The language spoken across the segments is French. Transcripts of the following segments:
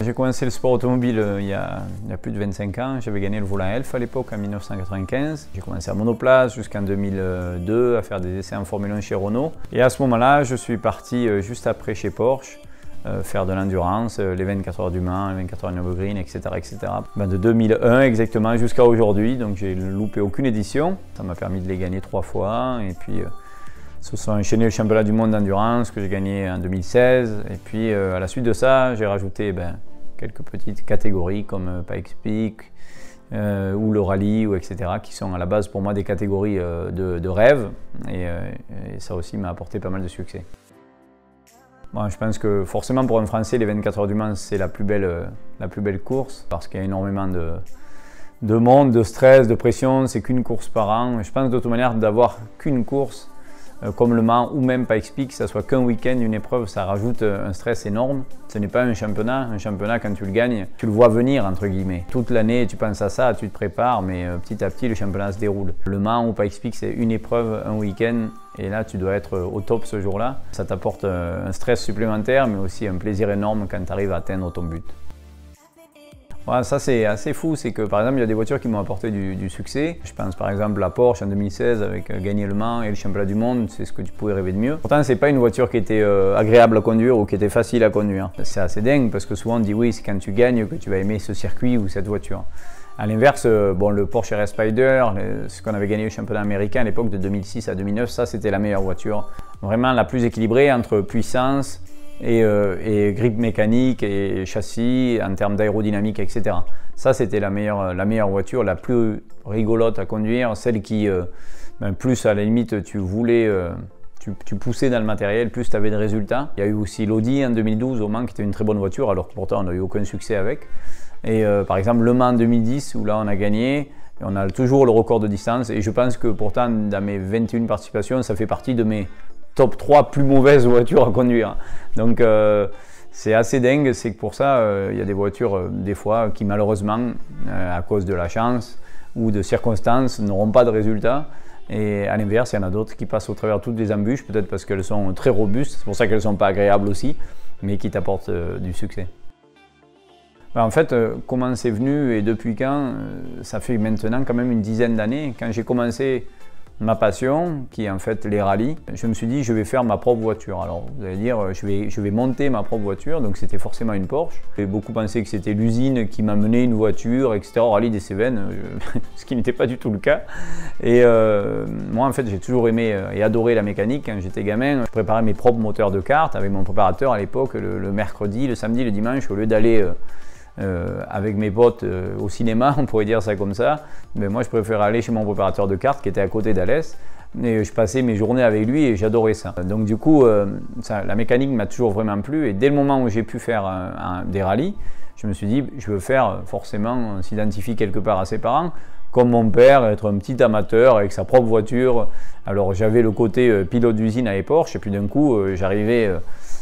J'ai commencé le sport automobile il y a plus de 25 ans. J'avais gagné le volant Elf à l'époque, en 1995. J'ai commencé à monoplace jusqu'en 2002 à faire des essais en Formule 1 chez Renault. Et à ce moment-là, je suis parti juste après chez Porsche faire de l'endurance, les 24 heures du Mans, les 24 heures de Nürburgring, etc. etc. De 2001 exactement jusqu'à aujourd'hui, donc j'ai loupé aucune édition. Ça m'a permis de les gagner 3 fois. Et puis se sont enchaînés le championnat du monde d'endurance que j'ai gagné en 2016. Et puis à la suite de ça, j'ai rajouté quelques petites catégories comme Pikes Peak ou le rallye, etc. qui sont à la base pour moi des catégories de rêve. Et ça aussi m'a apporté pas mal de succès. Bon, je pense que forcément pour un Français, les 24 heures du Mans, c'est la plus belle course parce qu'il y a énormément de monde, de stress, de pression. C'est qu'une course par an. Je pense de toute manière d'avoir qu'une course comme le Mans ou même Pikes Peak, que ça soit qu'un week-end, une épreuve, ça rajoute un stress énorme. Ce n'est pas un championnat. Un championnat, quand tu le gagnes, tu le vois venir, entre guillemets. Toute l'année, tu penses à ça, tu te prépares, mais petit à petit, le championnat se déroule. Le Mans ou Pikes Peak, c'est une épreuve, un week-end, et là, tu dois être au top ce jour-là. Ça t'apporte un stress supplémentaire, mais aussi un plaisir énorme quand tu arrives à atteindre ton but. Voilà, ça c'est assez fou, c'est que par exemple il y a des voitures qui m'ont apporté du succès. Je pense par exemple à Porsche en 2016 avec gagner le Mans et le championnat du monde, c'est ce que tu pouvais rêver de mieux. Pourtant c'est pas une voiture qui était agréable à conduire ou qui était facile à conduire. C'est assez dingue parce que souvent on dit oui, c'est quand tu gagnes que tu vas aimer ce circuit ou cette voiture. A l'inverse, le Porsche RS Spyder, ce qu'on avait gagné au championnat américain à l'époque de 2006 à 2009, ça c'était la meilleure voiture. Vraiment la plus équilibrée entre puissance et grip mécanique et châssis en termes d'aérodynamique, etc. Ça c'était la meilleure voiture, la plus rigolote à conduire, celle qui, plus à la limite tu voulais, tu poussais dans le matériel, plus tu avais de résultats. Il y a eu aussi l'Audi en 2012 au Mans qui était une très bonne voiture alors que pourtant on n'a eu aucun succès avec. Et par exemple le Mans 2010 où là on a gagné, et on a toujours le record de distance et je pense que pourtant dans mes 21 participations ça fait partie de mes top 3 plus mauvaises voitures à conduire. Donc c'est assez dingue, c'est que pour ça il y a des voitures des fois qui malheureusement à cause de la chance ou de circonstances n'auront pas de résultats. Et à l'inverse, il y en a d'autres qui passent au travers toutes les embûches, peut-être parce qu'elles sont très robustes, c'est pour ça qu'elles ne sont pas agréables aussi, mais qui t'apportent du succès. En fait, comment c'est venu et depuis quand? Ça fait maintenant quand même une dizaine d'années. Quand j'ai commencé ma passion, qui est en fait les rallyes, je me suis dit je vais faire ma propre voiture. Alors vous allez dire je vais monter ma propre voiture, donc c'était forcément une Porsche. J'ai beaucoup pensé que c'était l'usine qui m'amenait une voiture, etc. au rallye des Cévennes, ce qui n'était pas du tout le cas. Et moi en fait j'ai toujours aimé et adoré la mécanique. Quand j'étais gamin, je préparais mes propres moteurs de kart avec mon préparateur à l'époque le mercredi, le samedi, le dimanche, au lieu d'aller avec mes potes au cinéma, on pourrait dire ça comme ça, mais moi je préférais aller chez mon préparateur de cartes qui était à côté d'Alès et je passais mes journées avec lui et j'adorais ça. Donc du coup, la mécanique m'a toujours vraiment plu et dès le moment où j'ai pu faire des rallyes, je me suis dit je veux faire forcément, on s'identifie quelque part à ses parents, comme mon père, être un petit amateur avec sa propre voiture. Alors j'avais le côté pilote d'usine à Porsche et puis d'un coup j'arrivais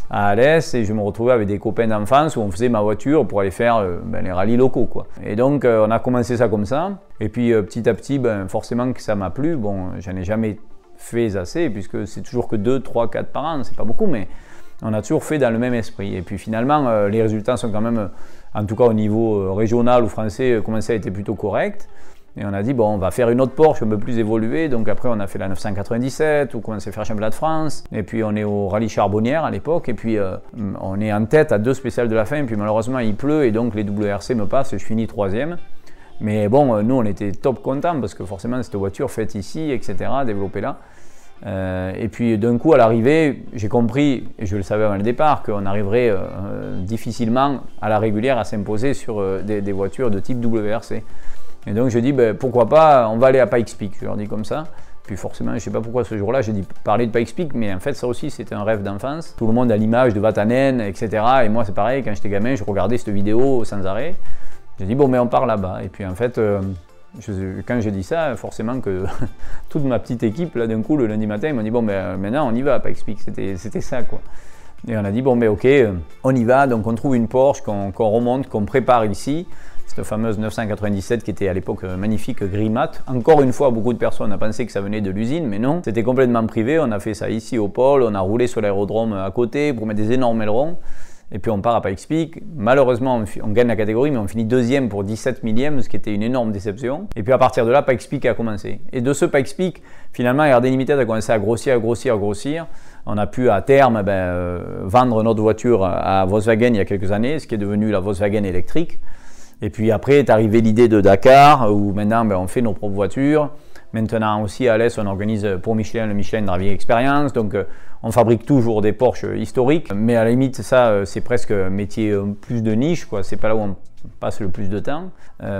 à Alès et je me retrouvais avec des copains d'enfance où on faisait ma voiture pour aller faire les rallyes locaux, quoi. Et donc on a commencé ça comme ça et puis petit à petit forcément que ça m'a plu. Bon, j'en ai jamais fait assez puisque c'est toujours que 2, 3, 4 par an, c'est pas beaucoup, mais on a toujours fait dans le même esprit et puis finalement les résultats sont quand même, en tout cas au niveau régional ou français, commencé à être plutôt corrects. Et on a dit, bon, on va faire une autre Porsche un peu plus évoluée. Donc après, on a fait la 997, on commence à faire le championnat de France. Et puis on est au rallye Charbonnière à l'époque. Et puis on est en tête à 2 spéciales de la fin. Et puis malheureusement, il pleut et donc les WRC me passent et je finis 3e. Mais bon, nous, on était top contents parce que forcément, cette voiture faite ici, etc., développée là. Et puis d'un coup, à l'arrivée, j'ai compris, et je le savais avant le départ, qu'on arriverait difficilement à la régulière à s'imposer sur des voitures de type WRC. Et donc je dis pourquoi pas, on va aller à Pikes Peak, je leur dis comme ça. Puis forcément, je ne sais pas pourquoi ce jour-là, j'ai dit parler de Pikes Peak, mais en fait ça aussi c'était un rêve d'enfance. Tout le monde a l'image de Vatanen, etc. Et moi c'est pareil, quand j'étais gamin, je regardais cette vidéo sans arrêt. J'ai dit bon mais on part là-bas. Et puis en fait, quand j'ai dit ça, forcément que toute ma petite équipe, là d'un coup le lundi matin, ils m'ont dit bon maintenant on y va à Pikes Peak, c'était ça quoi. Et on a dit bon mais ok, on y va, donc on trouve une Porsche qu'on remonte, qu'on prépare ici. cette fameuse 997 qui était à l'époque magnifique, gris mat. Encore une fois, beaucoup de personnes ont pensé que ça venait de l'usine, mais non, c'était complètement privé. On a fait ça ici au pôle, on a roulé sur l'aérodrome à côté pour mettre des énormes ailerons. Et puis on part à Pikes Peak. Malheureusement, on gagne la catégorie, mais on finit deuxième pour 17 millièmes, ce qui était une énorme déception. Et puis à partir de là, Pikes Peak a commencé. Et de ce Pikes Peak, finalement, RD Limited a commencé à grossir, grossir. On a pu à terme vendre notre voiture à Volkswagen il y a quelques années, ce qui est devenu la Volkswagen électrique. Et puis après est arrivée l'idée de Dakar, où maintenant on fait nos propres voitures. Maintenant aussi à l'Est, on organise pour Michelin le Michelin Driving Experience. Donc on fabrique toujours des Porsche historiques. Mais à la limite, ça c'est presque un métier plus de niche, quoi. C'est pas là où on passe le plus de temps.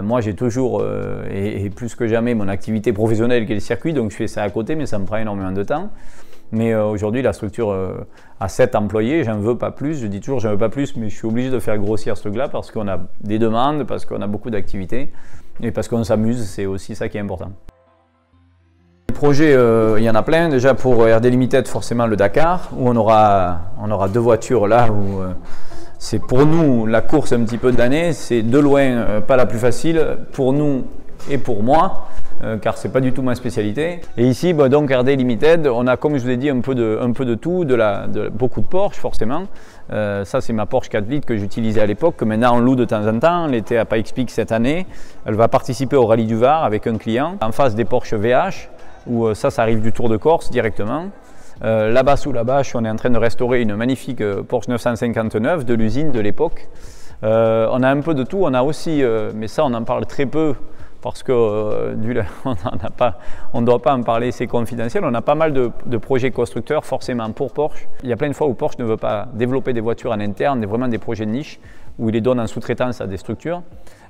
Moi j'ai toujours, et plus que jamais, mon activité professionnelle qui est le circuit. Donc je fais ça à côté, mais ça me prend énormément de temps. Mais aujourd'hui, la structure a 7 employés, j'en veux pas plus. Je dis toujours j'en veux pas plus, mais je suis obligé de faire grossir ce truc-là parce qu'on a des demandes, parce qu'on a beaucoup d'activités et parce qu'on s'amuse, c'est aussi ça qui est important. Les projets, il y en a plein. Déjà pour RD Limited, forcément le Dakar, où on aura 2 voitures là, où c'est pour nous la course un petit peu de l'année. C'est de loin pas la plus facile pour nous et pour moi. Car c'est pas du tout ma spécialité. Et ici, donc RD Limited, on a, comme je vous ai dit, un peu de tout, beaucoup de Porsche forcément. Ça c'est ma Porsche 4 litres que j'utilisais à l'époque, que maintenant on loue de temps en temps. Elle était à Pikes Peak cette année. Elle va participer au Rallye du Var avec un client. En face des Porsche VH, où ça arrive du Tour de Corse directement. Là-bas sous la bâche, on est en train de restaurer une magnifique Porsche 959 de l'usine de l'époque. On a un peu de tout. On a aussi, mais ça on en parle très peu, parce qu'on ne doit pas en parler, c'est confidentiel. On a pas mal de projets constructeurs forcément pour Porsche. Il y a plein de fois où Porsche ne veut pas développer des voitures en interne, vraiment des projets de niche, où il les donne en sous-traitance à des structures.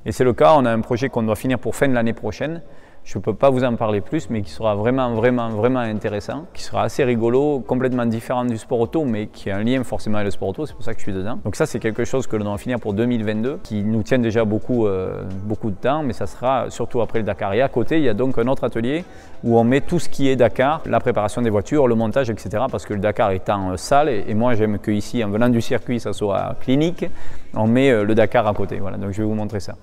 Et c'est le cas, on a un projet qu'on doit finir pour fin de l'année prochaine. Je ne peux pas vous en parler plus, mais qui sera vraiment intéressant, qui sera assez rigolo, complètement différent du sport auto, mais qui a un lien forcément avec le sport auto, c'est pour ça que je suis dedans. Donc ça, c'est quelque chose que l'on doit finir pour 2022, qui nous tient déjà beaucoup de temps, mais ça sera surtout après le Dakar. Et à côté, il y a donc un autre atelier où on met tout ce qui est Dakar, la préparation des voitures, le montage, etc. Parce que le Dakar étant salle, et moi j'aime qu'ici, en venant du circuit, ça soit clinique, on met le Dakar à côté. Voilà, donc je vais vous montrer ça.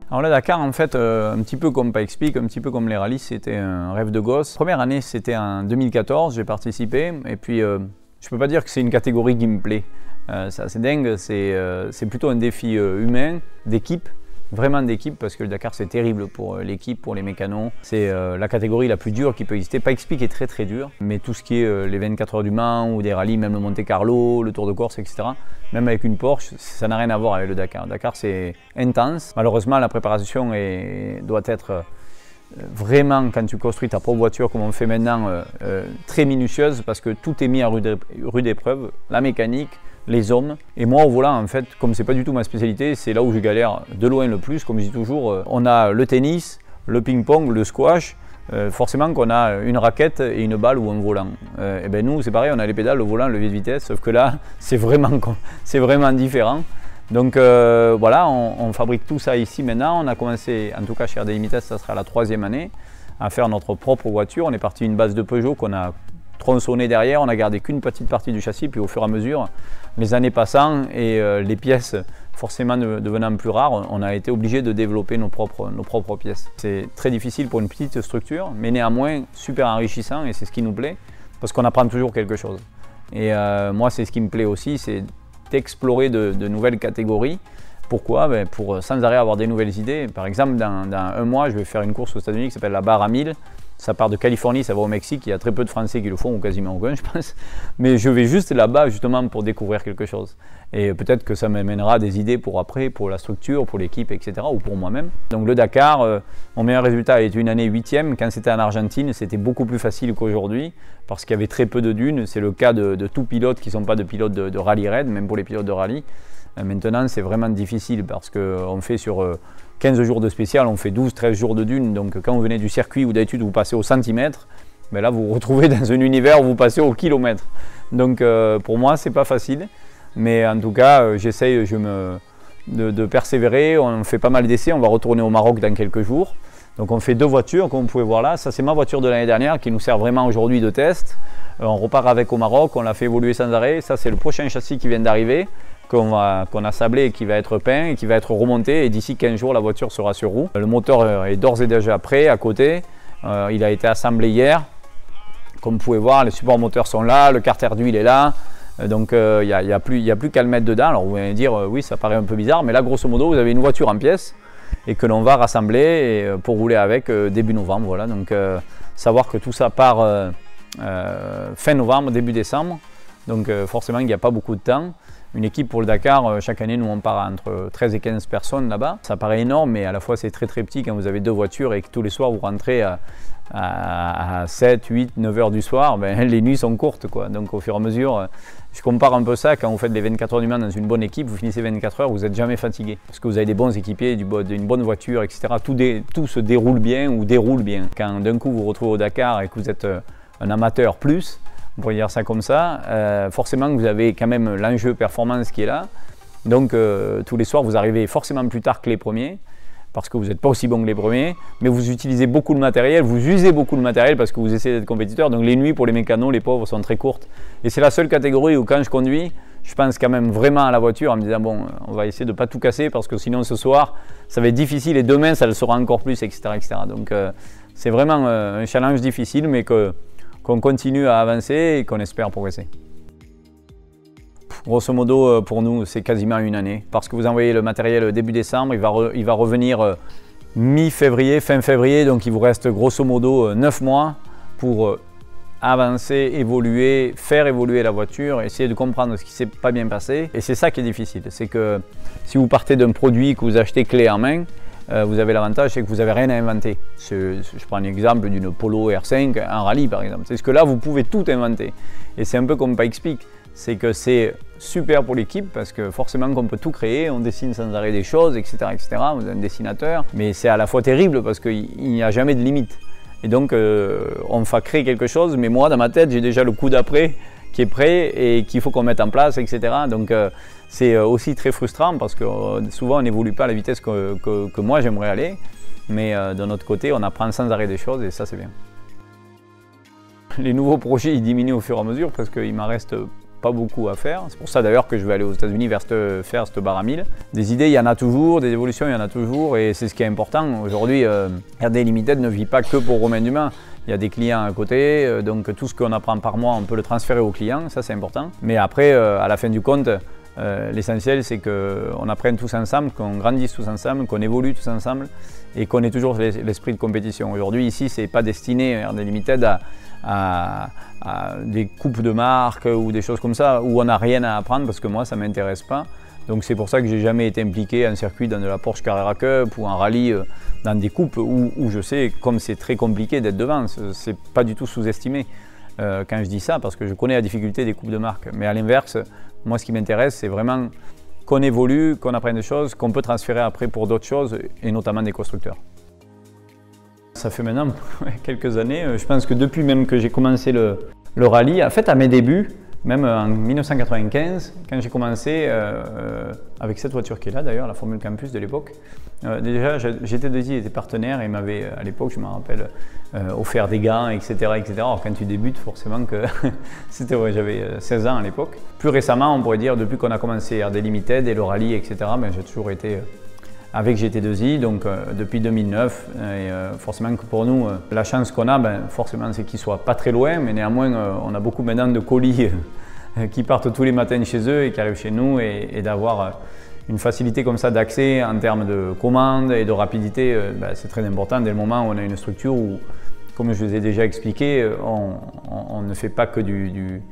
Alors le Dakar, en fait, un petit peu comme Pikes Peak, un petit peu comme les rallyes, c'était un rêve de gosse. Première année, c'était en 2014, j'ai participé, et puis je ne peux pas dire que c'est une catégorie qui me plaît. C'est assez dingue, c'est plutôt un défi humain, d'équipe, vraiment d'équipe, parce que le Dakar c'est terrible pour l'équipe, pour les mécanos. C'est la catégorie la plus dure qui peut exister. Pikes Peak est très dur, mais tout ce qui est les 24 heures du Mans ou des rallyes, même le Monte Carlo, le Tour de Corse, etc., même avec une Porsche, ça n'a rien à voir avec le Dakar. Le Dakar c'est intense. Malheureusement, la préparation doit être vraiment, quand tu construis ta propre voiture comme on fait maintenant, très minutieuse, parce que tout est mis à rude épreuve, la mécanique, les hommes. Et moi au volant, en fait, comme c'est pas du tout ma spécialité, c'est là où je galère de loin le plus. Comme je dis toujours, on a le tennis, le ping-pong, le squash, forcément qu'on a une raquette et une balle ou un volant. Et ben nous c'est pareil, on a les pédales, le volant, le levier de vitesse, sauf que là c'est vraiment différent. Donc voilà, on fabrique tout ça ici maintenant. On a commencé, en tout cas chez RD Limited, ça sera la 3e année, à faire notre propre voiture. On est parti d'une base de Peugeot qu'on a tronçonné derrière, on a gardé qu'une petite partie du châssis, puis au fur et à mesure, les années passant et les pièces forcément devenant plus rares, on a été obligé de développer nos propres pièces. C'est très difficile pour une petite structure, mais néanmoins super enrichissant, et c'est ce qui nous plaît, parce qu'on apprend toujours quelque chose. Et moi c'est ce qui me plaît aussi, c'est d'explorer de nouvelles catégories. Pourquoi? Pour sans arrêt avoir des nouvelles idées. Par exemple, dans un mois, je vais faire une course aux États-Unis qui s'appelle la barre à 1000. Ça part de Californie, ça va au Mexique. Il y a très peu de Français qui le font, ou quasiment aucun, je pense. Mais je vais juste là-bas justement pour découvrir quelque chose. Et peut-être que ça m'amènera des idées pour après, pour la structure, pour l'équipe, etc. ou pour moi-même. Donc le Dakar, mon meilleur résultat a été une année 8e. Quand c'était en Argentine, c'était beaucoup plus facile qu'aujourd'hui parce qu'il y avait très peu de dunes. C'est le cas de tout pilote qui ne sont pas de pilotes de rallye raid, même pour les pilotes de rallye. Maintenant, c'est vraiment difficile parce qu'on fait sur 15 jours de spécial, on fait 12-13 jours de dunes. Donc quand vous venez du circuit ou d'habitude vous passez au centimètre, là vous vous retrouvez dans un univers où vous passez au kilomètre. Donc pour moi, c'est pas facile. Mais en tout cas, j'essaye de persévérer. On fait pas mal d'essais. On va retourner au Maroc dans quelques jours. Donc on fait 2 voitures, comme vous pouvez voir là. Ça, c'est ma voiture de l'année dernière qui nous sert vraiment aujourd'hui de test. On repart avec au Maroc. On l'a fait évoluer sans arrêt. Ça, c'est le prochain châssis qui vient d'arriver, qu'on a sablé et qui va être peint et qui va être remonté. Et d'ici 15 jours, la voiture sera sur roue. Le moteur est d'ores et déjà prêt à côté. Il a été assemblé hier. Comme vous pouvez voir, les supports moteurs sont là, le carter d'huile est là. Donc il n'y a plus qu'à le mettre dedans. Alors vous allez dire, oui, ça paraît un peu bizarre, mais là, grosso modo, vous avez une voiture en pièces et que l'on va rassembler pour rouler avec début novembre. Voilà. Donc savoir que tout ça part fin novembre, début décembre. Donc forcément, il n'y a pas beaucoup de temps. Une équipe pour le Dakar, chaque année, nous on part entre 13 et 15 personnes là-bas. Ça paraît énorme, mais à la fois c'est très petit quand vous avez 2 voitures et que tous les soirs vous rentrez à 7, 8, 9 heures du soir. Ben, les nuits sont courtes, quoi. Donc au fur et à mesure, je compare un peu ça quand vous faites les 24 heures du Mans dans une bonne équipe, vous finissez 24 heures, vous n'êtes jamais fatigué. Parce que vous avez des bons équipiers, une bonne voiture, etc. Tout se déroule bien ou déroule bien. Quand d'un coup vous vous retrouvez au Dakar et que vous êtes un amateur plus, on pourrait dire ça comme ça, forcément vous avez quand même l'enjeu performance qui est là. Donc tous les soirs vous arrivez forcément plus tard que les premiers, parce que vous n'êtes pas aussi bon que les premiers, mais vous utilisez beaucoup le matériel, vous usez beaucoup le matériel parce que vous essayez d'être compétiteur. Donc les nuits pour les mécanos, les pauvres, sont très courtes. Et c'est la seule catégorie où quand je conduis, je pense quand même vraiment à la voiture en me disant bon, on va essayer de ne pas tout casser parce que sinon ce soir ça va être difficile et demain ça le sera encore plus, etc. etc. Donc c'est vraiment un challenge difficile, mais qu'on continue à avancer et qu'on espère progresser. Grosso modo, pour nous, c'est quasiment une année. Parce que vous envoyez le matériel début décembre, il va revenir mi-février, fin février. Donc il vous reste grosso modo 9 mois pour avancer, évoluer, faire évoluer la voiture, essayer de comprendre ce qui ne s'est pas bien passé. Et c'est ça qui est difficile. C'est que si vous partez d'un produit que vous achetez clé en main, vous avez l'avantage, c'est que vous n'avez rien à inventer. Je prends l'exemple d'une Polo R5 en rallye par exemple. C'est ce que là, vous pouvez tout inventer. Et c'est un peu comme Pikes Peak. C'est que c'est super pour l'équipe parce que forcément qu'on peut tout créer, on dessine sans arrêt des choses, etc. etc. Vous avez un dessinateur, mais c'est à la fois terrible parce qu'il n'y a jamais de limite. Et donc on va créer quelque chose, mais moi dans ma tête j'ai déjà le coup d'après qui est prêt et qu'il faut qu'on mette en place, etc. Donc c'est aussi très frustrant parce que souvent on n'évolue pas à la vitesse que moi j'aimerais aller, mais d'un autre côté on apprend sans arrêt des choses et ça c'est bien. Les nouveaux projets ils diminuent au fur et à mesure parce qu'il m'en reste pas beaucoup à faire. C'est pour ça d'ailleurs que je vais aller aux États-Unis faire cette barre à 1000. Des idées, il y en a toujours, des évolutions, il y en a toujours et c'est ce qui est important. Aujourd'hui, RD Limited ne vit pas que pour Romain Dumas. Il y a des clients à côté, donc tout ce qu'on apprend par mois, on peut le transférer aux clients, ça c'est important. Mais après, à la fin du compte, l'essentiel c'est qu'on apprenne tous ensemble, qu'on grandisse tous ensemble, qu'on évolue tous ensemble et qu'on ait toujours l'esprit de compétition. Aujourd'hui, ici, c'est pas destiné RD Limited à des coupes de marque ou des choses comme ça où on n'a rien à apprendre parce que moi ça ne m'intéresse pas. Donc c'est pour ça que j'ai jamais été impliqué en circuit dans de la Porsche Carrera Cup ou en rallye dans des coupes où je sais comme c'est très compliqué d'être devant, c'est pas du tout sous-estimé quand je dis ça parce que je connais la difficulté des coupes de marque. Mais à l'inverse, moi ce qui m'intéresse c'est vraiment qu'on évolue, qu'on apprenne des choses, qu'on peut transférer après pour d'autres choses et notamment des constructeurs. Ça fait maintenant quelques années, je pense que depuis même que j'ai commencé le rallye, en fait à mes débuts, même en 1995, quand j'ai commencé avec cette voiture qui est là d'ailleurs, la Formule Campus de l'époque, déjà GT2i était partenaire et m'avait à l'époque, je me rappelle, offert des gants, etc. etc. Alors quand tu débutes, forcément que c'était j'avais 16 ans à l'époque. Plus récemment, on pourrait dire, depuis qu'on a commencé RD Limited et le rallye, etc., ben, j'ai toujours été avec GT2i, donc depuis 2009, et forcément que pour nous, la chance qu'on a, ben, forcément c'est qu'ils ne soient pas très loin, mais néanmoins on a beaucoup maintenant de colis qui partent tous les matins chez eux et qui arrivent chez nous, et d'avoir une facilité comme ça d'accès en termes de commandes et de rapidité, ben, c'est très important dès le moment où on a une structure où, comme je vous ai déjà expliqué, on ne fait pas que du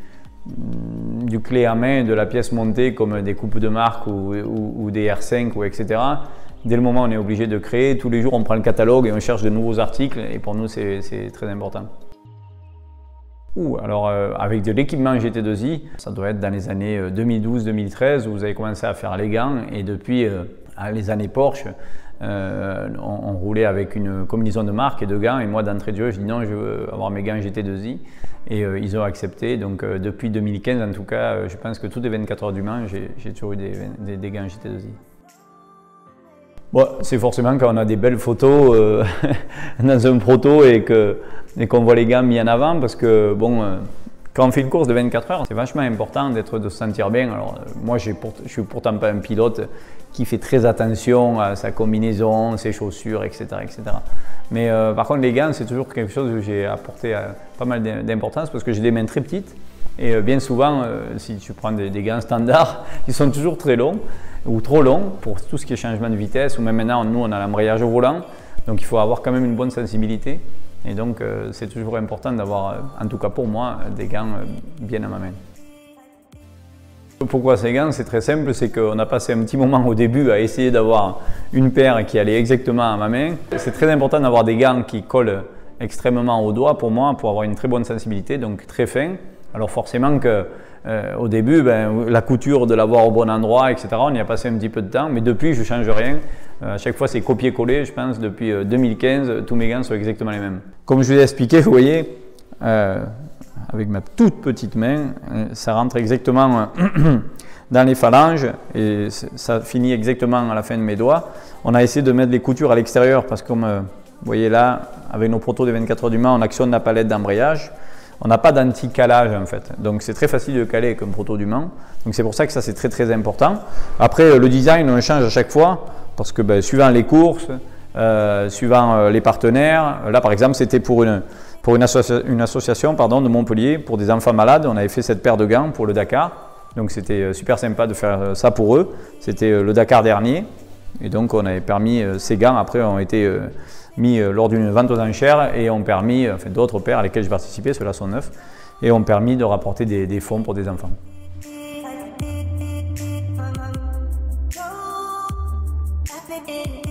clé à main, de la pièce montée comme des coupes de marque ou des R5 ou etc. Dès le moment où on est obligé de créer, tous les jours on prend le catalogue et on cherche de nouveaux articles et pour nous c'est très important. Alors avec de l'équipement GT2i, ça doit être dans les années 2012-2013 où vous avez commencé à faire les gants et depuis les années Porsche, on roulait avec une combinaison de marque et de gants. Et moi, d'entrée de jeu, je dis non, je veux avoir mes gants GT2i. Et ils ont accepté. Donc depuis 2015, en tout cas, je pense que tous les 24 heures du Mans, j'ai toujours eu des gants GT2i. Bon, c'est forcément quand on a des belles photos dans un proto et qu'on voit les gants mis en avant, parce que bon, quand on fait une course de 24 heures, c'est vachement important de se sentir bien. Alors moi, je suis pourtant pas un pilote qui fait très attention à sa combinaison, ses chaussures, etc. etc. Mais par contre, les gants, c'est toujours quelque chose que j'ai apporté pas mal d'importance, parce que j'ai des mains très petites. Et bien souvent, si tu prends des gants standards, ils sont toujours très longs ou trop longs pour tout ce qui est changement de vitesse, ou même maintenant, nous, on a l'embrayage au volant, donc il faut avoir quand même une bonne sensibilité. Et donc, c'est toujours important d'avoir, en tout cas pour moi, des gants bien à ma main. Pourquoi ces gants? C'est très simple, c'est qu'on a passé un petit moment au début à essayer d'avoir une paire qui allait exactement à ma main. C'est très important d'avoir des gants qui collent extrêmement au doigt pour moi, pour avoir une très bonne sensibilité, donc très fin. Alors forcément qu'au début, la couture, de l'avoir au bon endroit, etc., on y a passé un petit peu de temps, mais depuis, je ne change rien. À chaque fois, c'est copier-coller, je pense, depuis 2015, tous mes gants sont exactement les mêmes. Comme je vous ai expliqué, vous voyez, avec ma toute petite main, ça rentre exactement dans les phalanges et ça finit exactement à la fin de mes doigts. On a essayé de mettre les coutures à l'extérieur parce que, comme vous voyez là, avec nos protos des 24 heures du Mans, on actionne la palette d'embrayage. On n'a pas d'anti-calage en fait, donc c'est très facile de caler avec un proto du Mans. Donc c'est pour ça que ça c'est très très important. Après le design on le change à chaque fois parce que suivant les courses, suivant les partenaires, là par exemple c'était pour une association de Montpellier pour des enfants malades, on avait fait cette paire de gants pour le Dakar. Donc c'était super sympa de faire ça pour eux. C'était le Dakar dernier et donc on avait permis, ces gants après ont été mis lors d'une vente aux enchères et ont permis, enfin d'autres paires à lesquelles j'ai participé, ceux-là sont neufs, et ont permis de rapporter des fonds pour des enfants. It